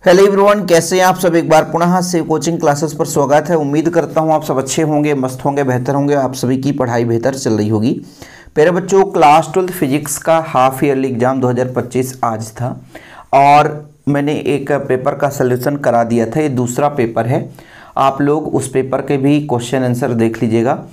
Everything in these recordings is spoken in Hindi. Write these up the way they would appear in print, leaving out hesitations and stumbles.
हेलो एवरीवन, कैसे हैं आप सब। एक बार पुनः से कोचिंग क्लासेस पर स्वागत है। उम्मीद करता हूं आप सब अच्छे होंगे, मस्त होंगे, बेहतर होंगे। आप सभी की पढ़ाई बेहतर चल रही होगी। प्यारे बच्चों, क्लास 12 फिजिक्स का हाफ ईयरली एग्जाम 2025 आज था और मैंने एक पेपर का सलूशन करा दिया था। ये दूसरा पेपर है। आप लोग उस पेपर के भी क्वेश्चन आंसर देख लीजिएगा,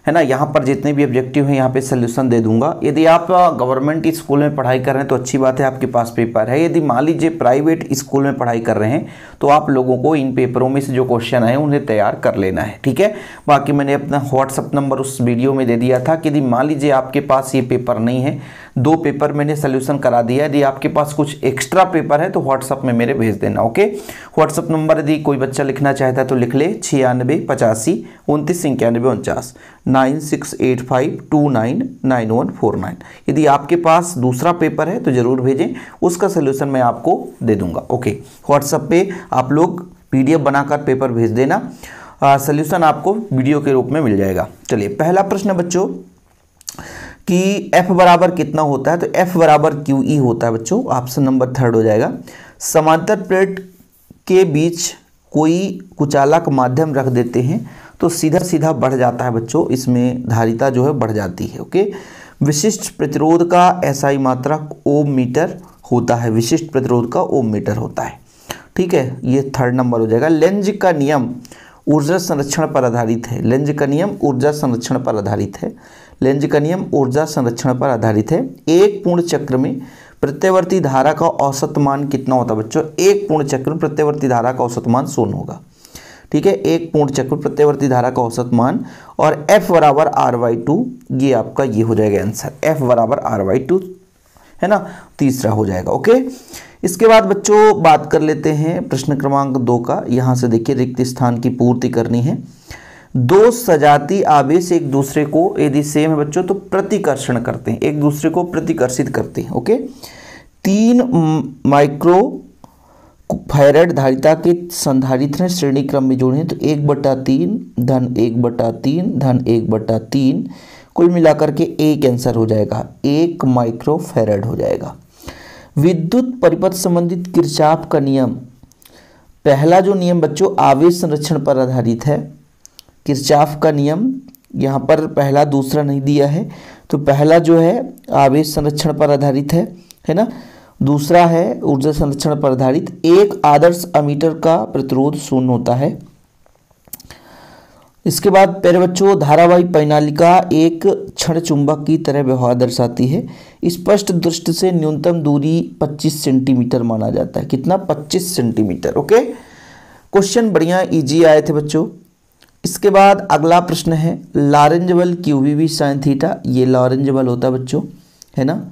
है ना। यहाँ पर जितने भी ऑब्जेक्टिव हैं यहाँ पे सलूशन दे दूंगा। यदि आप गवर्नमेंट स्कूल में पढ़ाई कर रहे हैं तो अच्छी बात है, आपके पास पेपर है। यदि मान लीजिए प्राइवेट स्कूल में पढ़ाई कर रहे हैं तो आप लोगों को इन पेपरों में से जो क्वेश्चन आए उन्हें तैयार कर लेना है, ठीक है। बाकी मैंने अपना व्हाट्सअप नंबर उस वीडियो में दे दिया था कि यदि मान लीजिए आपके पास ये पेपर नहीं है, 2 पेपर मैंने सलूशन करा दिया। यदि आपके पास कुछ एक्स्ट्रा पेपर है तो व्हाट्सअप में मेरे भेज देना, ओके। व्हाट्सअप नंबर यदि कोई बच्चा लिखना चाहता है तो लिख ले 96 85 29 91 49 9685299149। यदि आपके पास दूसरा पेपर है तो ज़रूर भेजें, उसका सलूशन मैं आपको दे दूंगा, ओके। व्हाट्सएप पे आप लोग PDF बनाकर पेपर भेज देना, सलूशन आपको वीडियो के रूप में मिल जाएगा। चलिए, पहला प्रश्न बच्चों कि F बराबर कितना होता है, तो F बराबर QE होता है बच्चों। ऑप्शन नंबर 3 हो जाएगा। समांतर प्लेट के बीच कोई कुचालक माध्यम रख देते हैं तो सीधा सीधा बढ़ जाता है बच्चों, इसमें धारिता जो है बढ़ जाती है, ओके। विशिष्ट प्रतिरोध का SI मात्रक ओम मीटर होता है। विशिष्ट प्रतिरोध का ओम मीटर होता है, ठीक है। ये 3rd नंबर हो जाएगा। लेंज का नियम ऊर्जा संरक्षण पर आधारित है। लेंज का नियम ऊर्जा संरक्षण पर आधारित है। लेंज का नियम ऊर्जा संरक्षण पर आधारित है। एक पूर्ण चक्र में प्रत्यवर्ती धारा का औसत मान कितना होता है बच्चों? एक पूर्ण चक्र में प्रत्यवर्ती धारा का औसत मान 0 होगा, ठीक है। एक पूर्ण चक्र प्रत्यवर्ती धारा का औसत मान, और F बराबर R/2, ये आपका ये हो जाएगा आंसर। F बराबर R/2 है ना, तीसरा हो जाएगा, ओके। इसके बाद बच्चों बात कर लेते हैं प्रश्न क्रमांक 2 का। यहाँ से देखिए, रिक्त स्थान की पूर्ति करनी है। 2 सजातीय आवेश एक दूसरे को यदि सेम है बच्चों तो प्रतिकर्षण करते हैं, एक दूसरे को प्रतिकर्षित करते हैं, ओके। 3 माइक्रो फैराड धारिता के संधारित्र श्रेणी क्रम में जोड़े हैं तो 1/3 धन 1/3 धन 1/3, कुल मिलाकर के एक आंसर हो जाएगा, 1 माइक्रो फैराड हो जाएगा। विद्युत परिपथ संबंधित किरचॉफ का नियम, पहला जो नियम बच्चों आवेश संरक्षण पर आधारित है। किरचॉफ का नियम यहाँ पर पहला दूसरा नहीं दिया है, तो पहला जो है आवेश संरक्षण पर आधारित है ना। दूसरा है ऊर्जा संरक्षण पर आधारित। एक आदर्श अमीटर का प्रतिरोध 0 होता है। इसके बाद प्यारे बच्चों, धारावाही परिनालिका एक क्षण चुंबक की तरह व्यवहार दर्शाती है। स्पष्ट दृष्टि से न्यूनतम दूरी 25 सेंटीमीटर माना जाता है। कितना? 25 सेंटीमीटर, ओके। क्वेश्चन बढ़िया इजी आए थे बच्चों। इसके बाद अगला प्रश्न है लॉरेंज बल QVB sin थीटा। ये लॉरेंज बल होता है बच्चों, है ना।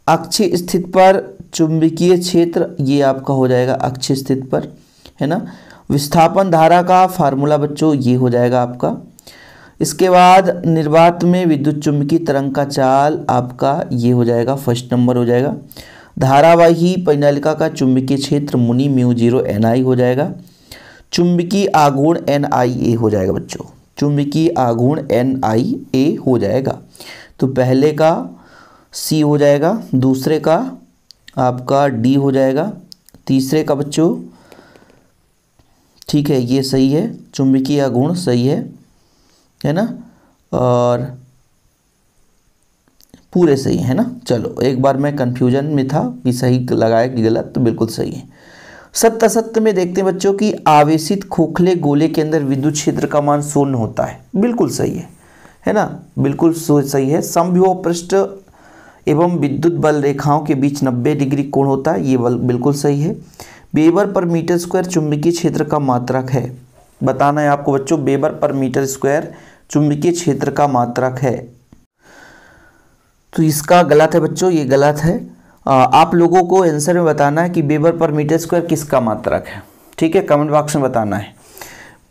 अक्षीय स्थिति पर चुंबकीय क्षेत्र, ये आपका हो जाएगा अक्षीय स्थिति पर, है ना। विस्थापन धारा का फार्मूला बच्चों ये हो जाएगा आपका। इसके बाद निर्वात में विद्युत चुंबकीय तरंग का चाल आपका ये हो जाएगा, 1st नंबर हो जाएगा। धारावाही परिनालिका का चुंबकीय क्षेत्र मुनि μ0 Ni हो जाएगा। चुंबकीय आघूर्ण NIA हो जाएगा बच्चों। चुंबकीय आघूर्ण NIA हो जाएगा। तो पहले का C हो जाएगा, दूसरे का आपका D हो जाएगा, तीसरे का बच्चों, ठीक है, ये सही है। चुंबकीय आघूर्ण सही है ना, और पूरे सही है ना। चलो, एक बार मैं कंफ्यूजन में था कि सही लगाया कि गलत, तो बिल्कुल सही है। सत्य असत्य में देखते हैं बच्चों कि आवेशित खोखले गोले के अंदर विद्युत क्षेत्र का मान 0 होता है। बिल्कुल सही है ना, बिल्कुल सही है। समविभव पृष्ठ एवं विद्युत बल रेखाओं के बीच 90 डिग्री कोण होता है। ये बल बिल्कुल सही है। वेबर पर मीटर स्क्वायर चुंबकीय क्षेत्र का मात्रक है। बताना है आपको बच्चों, वेबर पर मीटर स्क्वायर चुंबकीय क्षेत्र का मात्रक है। तो इसका गलत है बच्चों, ये गलत है। आप लोगों को आंसर में बताना है कि वेबर पर मीटर स्क्वायर किसका मात्रक है, ठीक है। कमेंट बॉक्स में बताना है।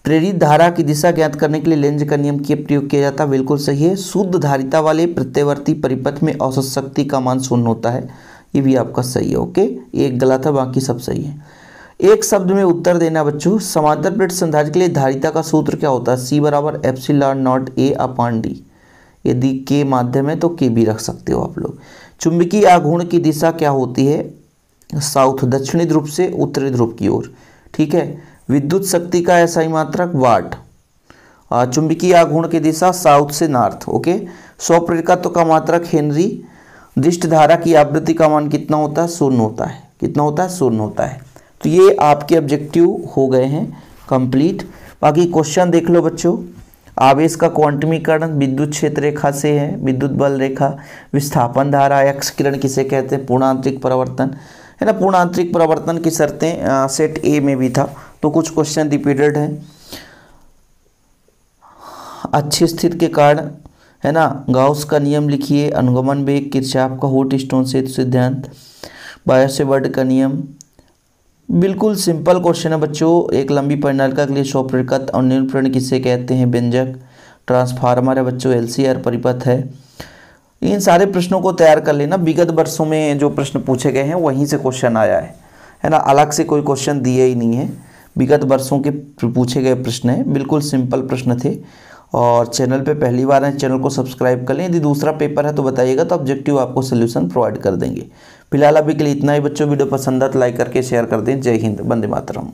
प्रेरित धारा की दिशा ज्ञात करने के लिए लेंज का नियम क्या प्रयोग किया जाता है? बिल्कुल सही है। शुद्ध धारिता वाले प्रत्यवर्ती परिपथ में औसत शक्ति का मान 0 होता है। ये भी आपका सही है, ओके। एक गलत है, बाकी सब सही है। एक शब्द में उत्तर देना बच्चों। समांतर प्लेट संधारित्र के लिए धारिता का सूत्र क्या होता है? C बराबर ε0 A/d। यदि के माध्यम है तो के भी रख सकते हो आप लोग। चुंबकीय आघूर्ण की दिशा क्या होती है? साउथ दक्षिणी ध्रुव से उत्तरी ध्रुव की ओर। ठीक है। विद्युत शक्ति का एसआई मात्रक वाट। चुंबकीय आघूर्ण की दिशा साउथ से नॉर्थ। ओके। स्वप्रेरकत्व का मात्रक हेनरी। दृष्ट धारा की आवृत्ति का मान कितना होता है? 0 होता है। कितना होता है? 0 होता है। तो ये आपके ऑब्जेक्टिव हो गए हैं कंप्लीट। बाकी क्वेश्चन देख लो बच्चों। आवेश का क्वांटमीकरण विद्युत क्षेत्र रेखा से है, विद्युत बल रेखा। विस्थापन धारा एक्स किरण किसे कहते हैं? पूर्णांतरिक परिवर्तन, है ना। पूर्णांतरिक परिवर्तन की शर्तें सेट ए में भी था, तो कुछ क्वेश्चन रिपीटेड हैं। अच्छी स्थिति के कारण, है ना। गाउस का नियम लिखिए। अनुगमन वेग, किरचॉफ का हूट स्टोन सेतु सिद्धांत, बायोसेवर्ट का नियम। बिल्कुल सिंपल क्वेश्चन है बच्चों। एक लंबी परिनालिका के लिए स्वप्रेरकत्व और न्यूनप्रेरण किसे कहते हैं? व्यंजक। ट्रांसफार्मर है बच्चों, एलसीआर परिपथ है। इन सारे प्रश्नों को तैयार कर लेना। विगत वर्षों में जो प्रश्न पूछे गए हैं वहीं से क्वेश्चन आया है ना। अलग से कोई क्वेश्चन दिए ही नहीं है, विगत वर्षों के पूछे गए प्रश्न हैं। बिल्कुल सिंपल प्रश्न थे। और चैनल पे पहली बार है, चैनल को सब्सक्राइब कर लें। यदि दूसरा पेपर है तो बताइएगा, तो ऑब्जेक्टिव आपको सोल्यूशन प्रोवाइड कर देंगे। फिलहाल अभी के लिए इतना ही बच्चों। वीडियो पसंद आए तो लाइक करके शेयर कर दें। जय हिंद, वंदे मातरम।